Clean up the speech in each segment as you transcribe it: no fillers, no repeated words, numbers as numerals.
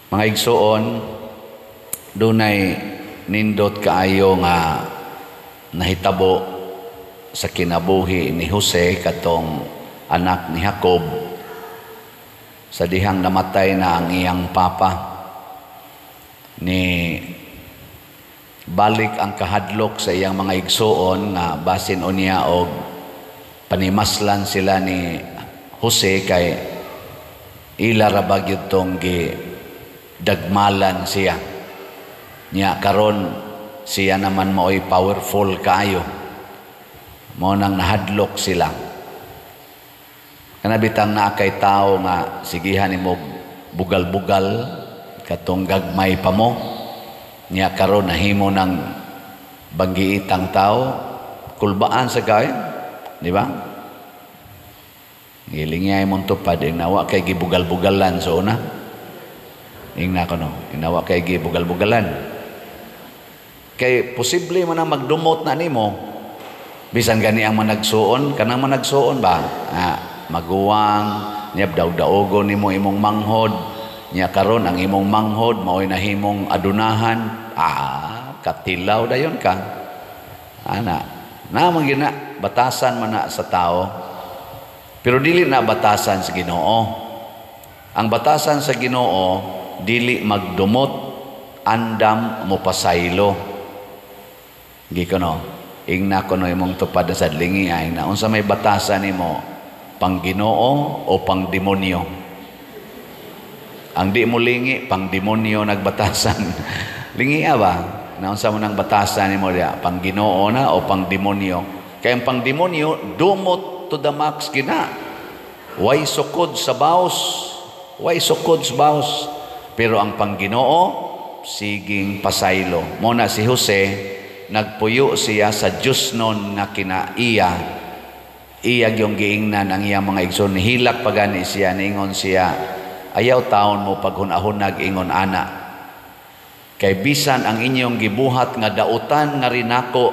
Mga igsoon, dunay nindot kaayo nga nahitabo sa kinabuhi ni Jose katong anak ni Jacob sa dihang namatay na ang iyang papa. Ni balik ang kahadlok sa iyang mga igsoon nga basin unya og panimaslan sila ni Jose kay ila ra ba gyud tong dagmalan siya. Nya karon siya naman mao'y powerful kaayo. Mao nang nahadlok sila. Kanabitang naa kay tao nga sigihan nimo bugal-bugal katong gagmay pa mo. Nya karon nahimo ng banggiitang tao, kulbaan sa kay, di ba? Gilingay mo tupad nawa kay gibugal-bugalan so una. Ingna ko no, inawa kay gibugal-bugalan. Kay posible man ang magdumot na nimo bisan gani ang managsuon, kanang managsuon ba? Maguwang, niya daog-daogon nimo imong manghod. Nya karon ang imong manghod mao'y nahimong adunahan. Katilaw dayon ka. Na gina batasan man na sa tao. Pero dili na batasan sa Ginoo. Ang batasan sa Ginoo dili magdumot, andam mo pasaylo. Gikono, ingna ko no imong tupad sa lingi ay na unsa may batasan nimo, pang Ginoo o pang demonyo? Ang di mo lingi, pang demonyo nagbatasan. Lingi ba? Na unsa mo nang batasan nimo dia, pang Ginoo na o pang demonyo? Kay ang pang demonyo dumot to the max gina. Way sukod sa baos. Way sukod sa baos. Pero ang Pangginoo, siging pasaylo. Muna si Jose, nagpuyo siya sa Diyos nun na kinaiya. Iyag yung giingnan ang iyang mga igsoon. Hilak pagani siya, ningon siya, ayaw taon mo paghunahunag ingon ana. Kay bisan ang inyong gibuhat nga dautan nga rinako,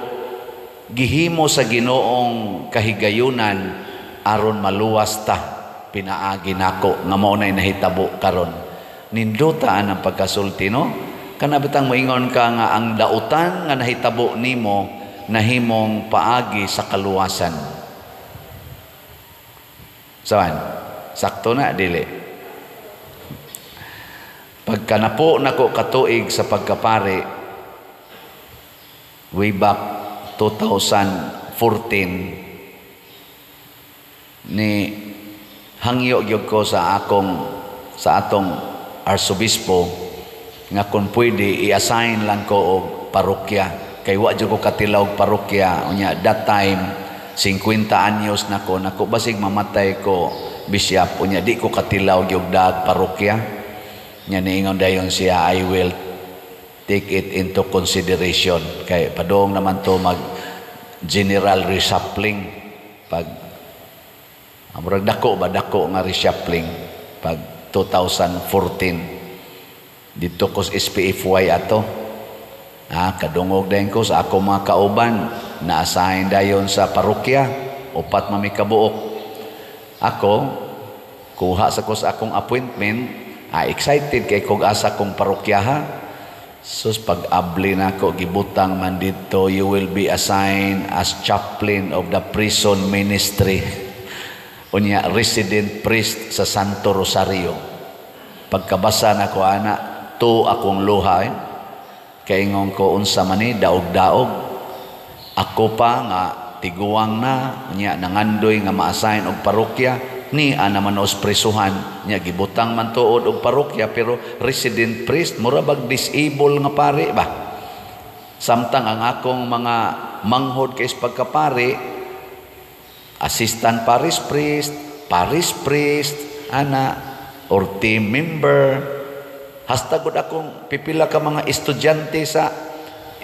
gihimo sa Ginoong kahigayunan, aron maluwas ta, pinaagi nako, nga mao na nahitabo karon. Nindutaan ang pagkasulti, no? Kanabitang moingon ka nga ang dautan nga nahitabo nimo nahimong paagi sa kaluwasan. Saan? Sakto na, dili. Pagka napo nako katuig sa pagkapari, way back 2014, ni hangyo gyud ko sa atong arsobispo nga kung pwede i-assign lang ko og parokya kay wa jud ko katilaw og parokya unya that time 50 anyos nako basig mamatay ko bishop unya di ko katilaw gyud dag parokya nya niingon dayon siya, I will take it into consideration kay padong naman to mag general reshuffling pag amurag dako nga reshuffling pag 2014 dito ko sa SPFY ato kadungog dayon ko sa ako mga kauban na-assign dayon sa parokya upat mami kabuok ako kuha sa ko sa akong appointment excited kay kog asa kong parokyaha sus pag-abli na ko gibutang man dito, you will be assigned as chaplain of the prison ministry unya resident priest sa Santo Rosario. Pagkabasa na ko ana to akong luha kay ingon ko unsa man ni daog-daog ako pa nga tiguang na unya nangandoy nga ma-assign og parokya ni naman os presuhan nya gibutang man tuod og parokya pero resident priest mura bag disable nga pare ba samtang ang akong mga manghod kay pagkapare assistant parish priest, or team member. Hasta gud akong pipila ka mga estudyante sa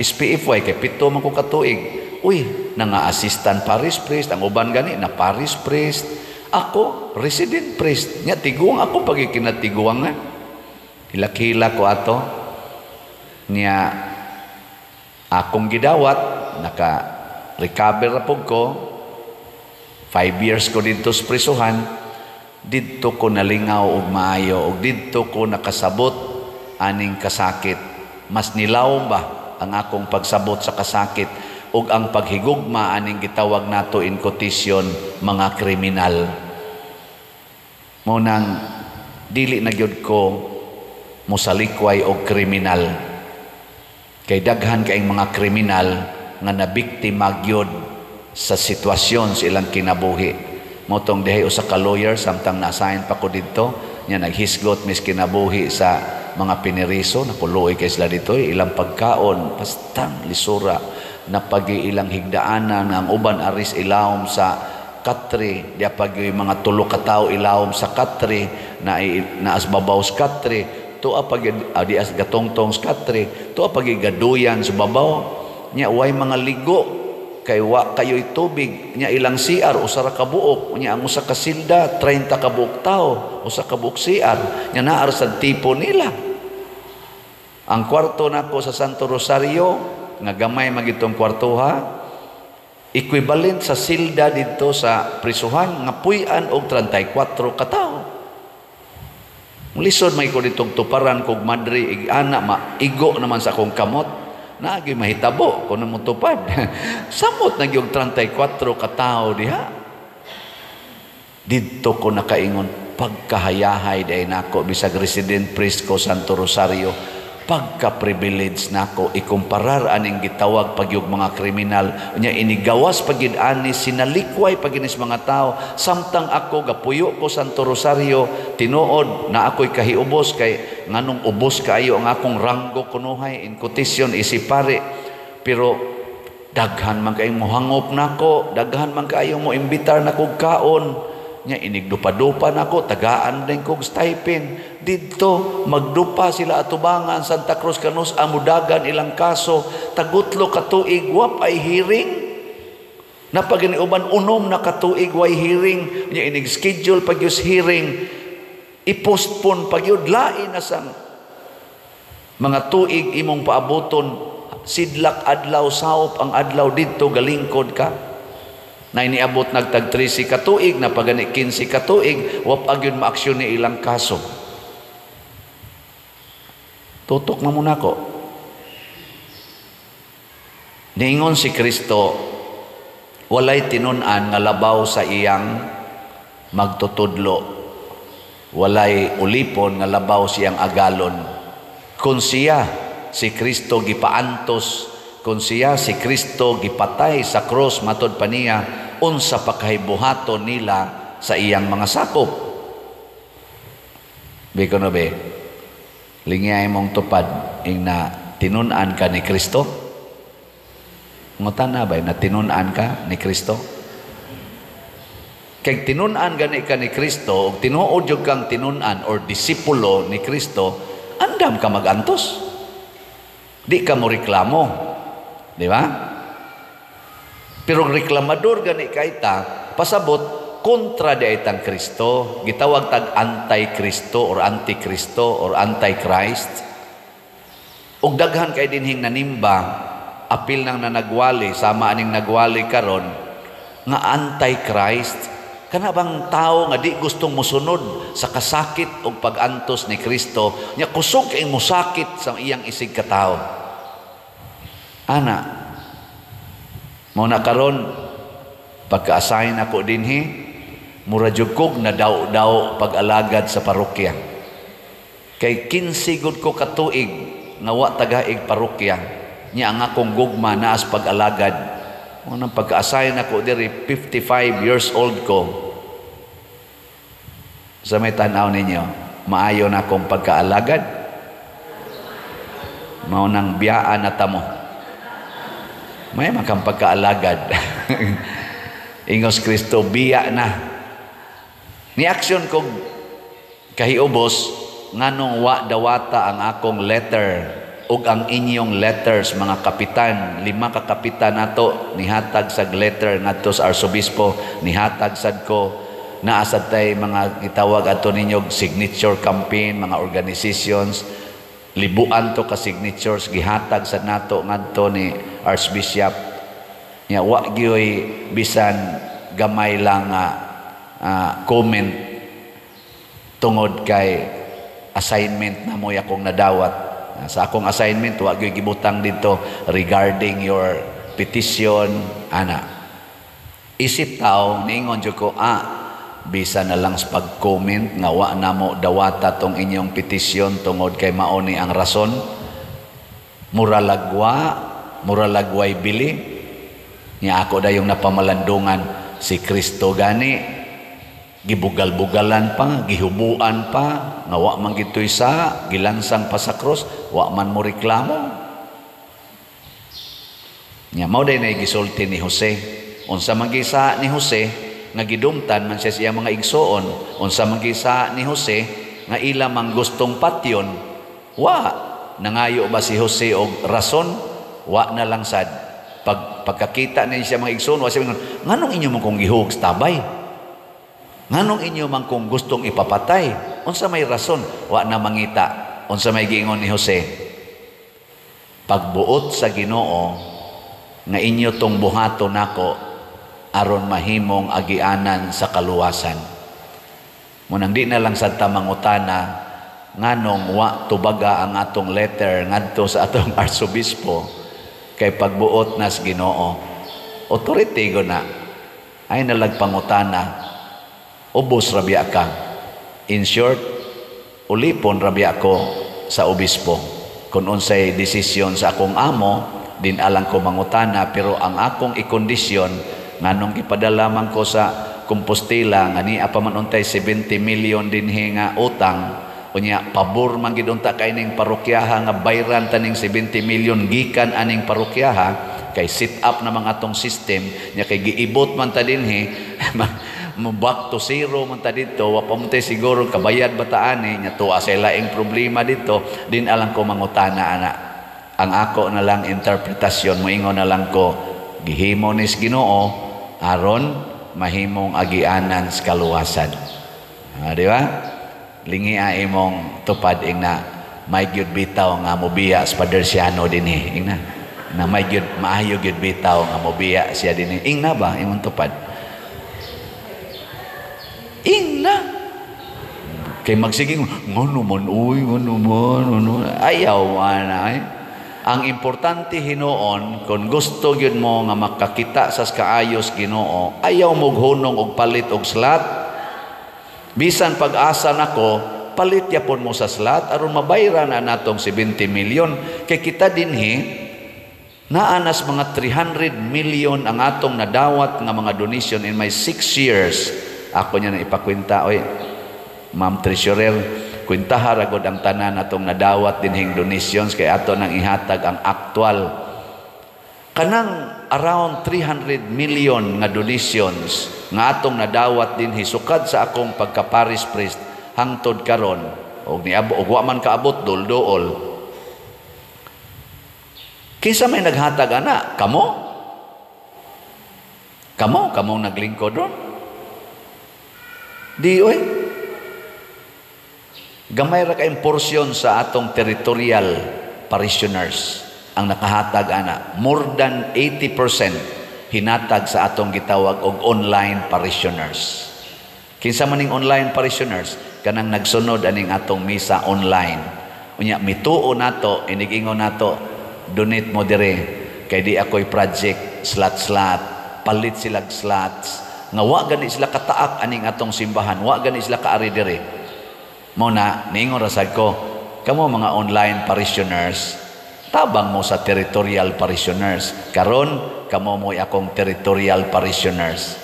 SPFY kay 7 man ko katuig. Uy, nga assistant parish priest, ang uban gani na parish priest. Ako, resident priest. Nya tiguang ako pag ikinatiguangan. Hilak-hila ko ato. Nya akong gidawat, naka-recover na po ko. 5 years ko dito sa prisuhan, dito ko nalingaw og maayo og dito ko nakasabot aning kasakit. Mas nilaw ba ang akong pagsabot sa kasakit ug ang paghigugma aning gitawag nato in quotation mga kriminal. Munang dili na gyud ko musalikway og kriminal. Kay daghan kaayong mga kriminal nga nabiktima gyud sa sitwasyon sa ilang kinabuhi. Motong dihay usa ka lawyer samtang na-assign pa ko didto, nya naghisgot mis kinabuhi sa mga piniriso, napuloy kay sila dito, ilang pagkaon, pastang lisura, napag-ilang higdaanan, ang uban aris ilawom sa katri, diya pag mga tulo ka tao ilawom sa katri, na asbabaw sa katri, tuwa pag di as gatongtong sa katri, tuwa pag gaduyan sa babaw, nya way mga ligo, kay wa kayo'y tubig, nya ilang CR, usara ka buok, nya ang usa ka silda, 30 ka buok tao, usa ka buok CR, nya naar sa tipo nila. Ang kwarto nako sa Santo Rosario, nga gamay magitong kwartuha, equivalent sa silda dito sa prisuhan, nga puy-an og 34 ka tao. Lisod may ko ditong tuparan kog madri, ana maigo naman sa akong kamot, nagi mahitabo kung mo tupad. Samot na yung 34 katao diha. Dito ko nakaingon pagkahayahay dahil nako bisag resident priest ko Santo Rosario, pagka-privilege nako ikumparar aning gitawag pagyug mga kriminal nya inigawas pagid ani sinalikway paginis mga tao samtang ako gapuyo ko Santo Rosario tinuod na ako'y kahiubos kay nganong ubos kaayo ang akong ranggo kunuhay in quotation isipare, pero daghan man kayong mohangop nako, daghan man kayong mo imbitar na kog kaon nya inigdupa-dupa nako, tagaan din kog stipend dito, magdupa sila atubangan Santa Cruz Canus amudagan ilang kaso, tagutlo katuig wa ay hearing, napaginiuban unom na katuig way hearing, nya inig-schedule pagyus hearing, i-postpone pagyud lain na sang mga tuig imong paabuton, sidlak adlaw sawop ang adlaw dito galingkod ka. Na iniabot nagtag 13 katuig, na pagani 15 katuig, wap agyun maaksyon ni ilang kaso. Tutok na muna ko. Niingon si Kristo, walay tinunan nga labaw sa iyang magtutudlo. Walay ulipon nga labaw siyang agalon. Kung siya, si Kristo gipaantos, kung siya si Kristo gipatay sa cross matod pa niya, unsa pa kahibuhaton nila sa iyang mga sakop. Biko no be, lingay mong tupad ing na tinunan ka ni Kristo. Ngutan na ba na tinunan ka ni Kristo? Kay tinunan gani ka ni Kristo, ug tinuod jud kang tinunan or disipulo ni Kristo, andam ka magantos. Di ka mo reklamo. Di ba? Pero reklamador gani kaita, pasabot kontra di itang Kristo, gitawag tag anti-Kristo or anti-Kristo or anti-Christ. Ug daghan kay dinhing nanimba, apil nang nanagwali, sama aning nagwali karon nga anti-Christ, kana bang tao nga di gustong musunod sa kasakit ug pag-antos ni Kristo, nya kusog kay musakit sa iyang isig ka tawo. Ana, mo na karon pagka-assign ako dinhi, mura jud kog na daw pag-alagad sa parokya. Kay 15 gud ko katuig nga wa tagaig parokya, nya ang akong gugma naas pag-alagad. Mo nang pagka-assign ako diri 55 years old ko. Sa may tanaw ninyo, maayo na akong pagka-alagad. Mao nang biyaan na tamo. May makang pagkaalagad. Ingos Kristo, biya na. Ni aksyon kong kahiubos, nganong wa dawata ang akong letter ug ang inyong letters, mga kapitan. 5 ka kapitan nato, nihatag sag letter ngadto sa arsobispo, nihatag sad ko, naasad tay mga itawag ato ninyo signature campaign, mga organizations, libuan to ka signatures gihatag sa nato ngadto ni Archbishop nya wa gyoy bisan gamay lang comment tungod kay assignment na mo akong nadawat. Sa akong assignment, wag yung gibutang dito regarding your petition, ana. Isip tao, niingon dyan ko, bisa na lang sa pag-comment, nga wa na mo dawata tong inyong petisyon tungod kay mauni ang rason. Muralagway bili. Niya ako da yung napamalandungan, si Kristo gani, gibugal-bugalan pa, gihubuan pa, nga wa man gito'y sa, gilansang pa sa cross, wa man mo reklamo. Niya, mao day na gisulti ni Jose. Unsa man gisa ni Jose, nga gidumtan man siya siya mga igsoon. Unsa man gisa ni Jose, nga ila mang gustong patyon, nangayo ba si Jose og rason? Wa na lang sad. Pagkakita niya siya mga igsoon, wa siya nganong inyo man kong gihug tabay? Nganong inyo man kong gustong ipapatay? Unsa may rason? Wa na mangita. Unsa may giingon ni Jose? Pagbuot sa Ginoo nga inyo tong buhaton nako aron mahimong agianan sa kaluwasan. Munang di na lang sad ta mangutana nganong wa tubaga ang atong letter ngadto sa atong arsobispo kay pagbuot nas Ginoo. Authority go na ay nalagpangutana. Ubos rabia ka. In short, ulipon rabia ako sa obispo. Kung unsay desisyon sa akong amo, din alang ko mangutana, pero ang akong ikondisyon, nganong ipadala man ko sa Compostela, nga niya pa man untay 70 million din nga utang, unya pabor man gid unta kay ning parokyaha nga bayran taning 70 million gikan aning parokyaha, kay sit up na mga atong system, nya kay giibot man ta dinhi, back to zero man ta dito, wa pa mo tay siguro kabayad bataan nya tuwa sa laing problema dito, din alang ko mangutana ana. Ang ako na lang interpretasyon, moingon na lang ko, gihimo nis Ginoo aron mahimong agianan sa kaluwasan. Di ba? Lingi imong tupad ingna may gyud bitaw nga mobiya sa Padersiano dinhi ingna. Na may gyud maayo gyud bitaw nga mobiya siya dinhi. Ingna ba imong tupad? Ingna. Kay magsiging ngono man ayaw na Ang importante hinuon, kung gusto gyud mo nga makakita sa kaayos Ginoo, ayaw mo hunong og palit og slat. Bisan pag-asa nako, palit yapon mo sa slat aron mabayran na natong 70 million. Kay kita dinhi naanas mga 300 million ang atong nadawat nga mga donation in my 6 years. Ako niya na ipakwenta, oy, Ma'am Treasurer, kwintaha ragod ang tanan atong nadawat dinhing donations kay ato nang ihatag ang aktual kanang around 300 million nga donations nga atong nadawat dinhi sukad sa akong pagka-parish priest hangtod karon og wa man kaabot dol-dool. Kinsa may naghatag ana? Kamo naglingkod ron? Di oy. Gamay ra kayong porsyon sa atong territorial parishioners ang nakahatag ana. More than 80% hinatag sa atong gitawag og online parishioners. Kinsa man ning online parishioners kanang nagsunod aning atong misa online. Unya mituo nato, inig-ingon nato, donate mo dire kay di ako'y project slot palit sila slots nga wa gani sila kataak aning atong simbahan, wa gani sila kaari dire. Muna, niingon rasad ko, kamo mga online parishioners, tabang mo sa territorial parishioners. Karon, kamo mo akong territorial parishioners.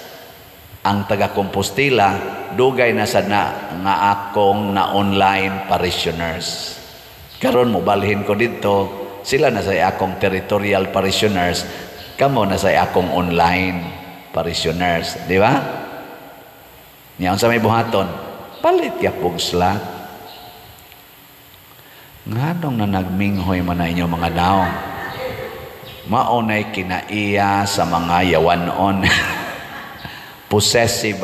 Ang taga Compostela, dugay na sad na nga akong na online parishioners. Karon mo balhin ko dito, sila na sa akong territorial parishioners, kamo na sa akong online parishioners. Di ba? Niyan sa may buhaton, palit yapog slat. Nganong na nagminghoy man na inyo mga daong. Maunay kinaiya sa mga yawanon. Possessive.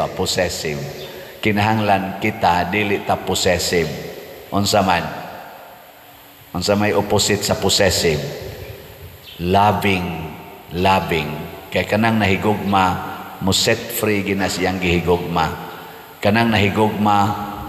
Kinahanglan kita, dili ta possessive. Unsa man? Unsa may opposite sa possessive? Loving. Kay kanang nahigugma, mo set free gina siyang gihigugma. Kanang nahigugma,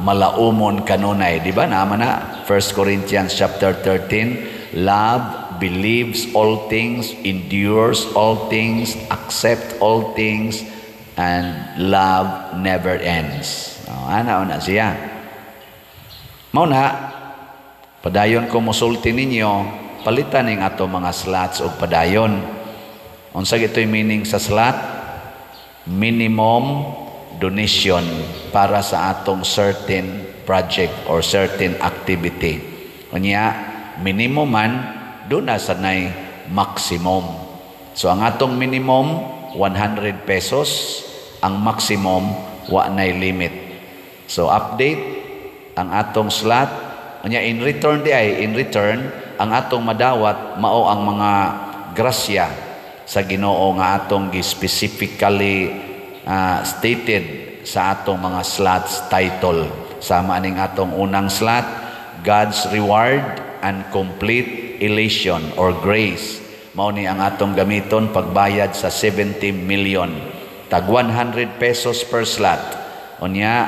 malaumon kanunay. Di ba? Naman na 1 Corinthians chapter 13, love believes all things, endures all things, accept all things, and love never ends. Ana siya. Mauna, padayon ko musulti ninyo, palitan ning ato mga slots o padayon. Unsa gito'y meaning sa slot? Minimum donation para sa atong certain project or certain activity. Unya, minimum man, doon na sanay maximum. So, ang atong minimum, 100 pesos. Ang maximum, wa nay limit. So, update, ang atong slot. Unya, in return, ang atong madawat, mao ang mga grasya sa Ginoo nga atong specifically stated sa atong mga slots title. Sama ning atong unang slot, God's reward and complete elation or grace. Mao ni ang atong gamiton pagbayad sa 70 million. Tag 100 pesos per slot. Unya,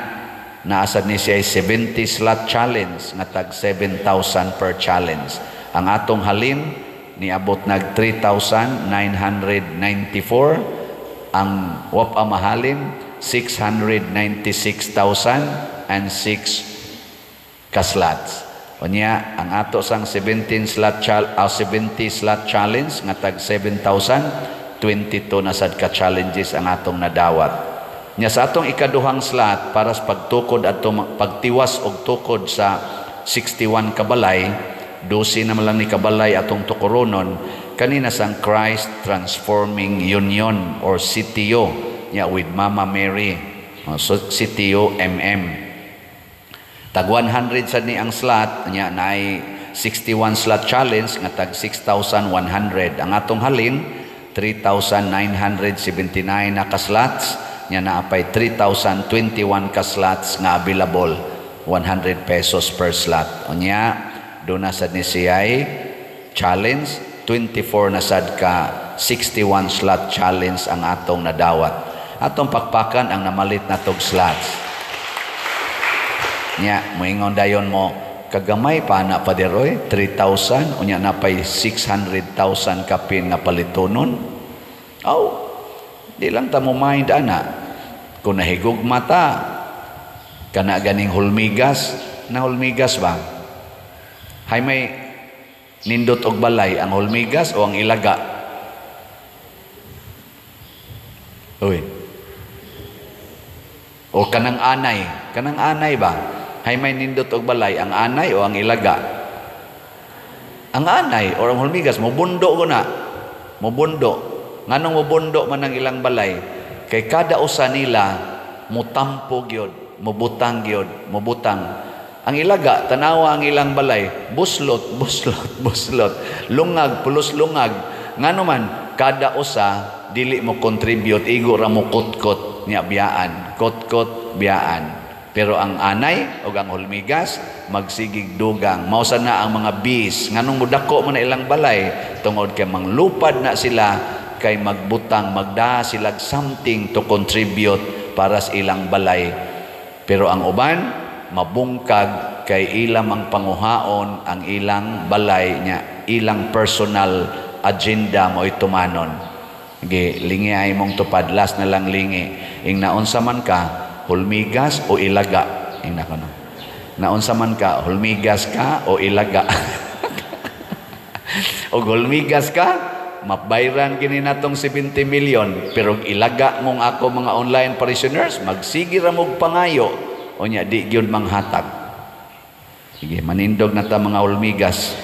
naasad ni siya 70 slot challenge nga tag 7,000 per challenge. Ang atong halin niabot nag 3,994. Ang wapa mahalin 696,006 ka slots. Unya, ang ato sang 70 slot challenge nga tag 7,000, 22 na sad ka challenges ang atong nadawat. Nya sa atong ikaduhang slot para sa pagtukod at pagtiwas og tukod sa 61 kabalay, 12 naman lang ni kabalay atong tukuronon kanina sang Christ Transforming Union or CTO with Mama Mary. So CTO tag 100 sad ni ang slot nya naay 61 slot challenge nga tag 6,100. Ang atong halin 3,979 na ka slots nya naapay 3,021 ka slots nga available, 100 pesos per slot. Unya do na sad ni siya'y challenge 24 na sad ka 61 slot challenge ang atong nadawat. Atong pakpakan ang namalit na tog slots. Nya moingon dayon mo kagamay pa na paderoy 3,000 unya napay 600,000 kapin nga palitonon. Di lang ta mo mind ana kung nahigog mata kana ganing hulmigas na hulmigas ba hay may nindot og balay ang hulmigas o ang ilaga. O kanang anay ba hay may nindot og balay ang anay o ang ilaga. Ang anay o ang hulmigas mobundo ko na mobundo. Nganong mobundo man ang ilang balay kay kada usa nila mutampo gyud, mubutang gyud, mubutang. Ang ilaga tanawa ang ilang balay buslot, lungag, pulos lungag. Ngano man kada usa dili mo contribute, igo ra mo kot-kot nya biyaan, kot-kot biyaan. Pero ang anay o ang hulmigas magsigig dugang. Mao sana ang mga bees nganong mudako man na ilang balay tungod kay manglupad na sila kay magbutang, magda sila something to contribute para sa ilang balay. Pero ang uban, mabungkag kay ilang ang panguhaon ang ilang balay niya, ilang personal agenda mo itumanon. Lingi ay mong tupad, last na lang lingi. Ing naunsa man ka, hulmigas o ilaga? Ing nakono. Naunsa man ka, hulmigas ka o ilaga? O hulmigas ka, mabayran kini natong 70 million pero ilaga mong ako mga online parishioners magsige ra mog pangayo o nya di gyud manghatag. Sige, manindog na ta mga hulmigas.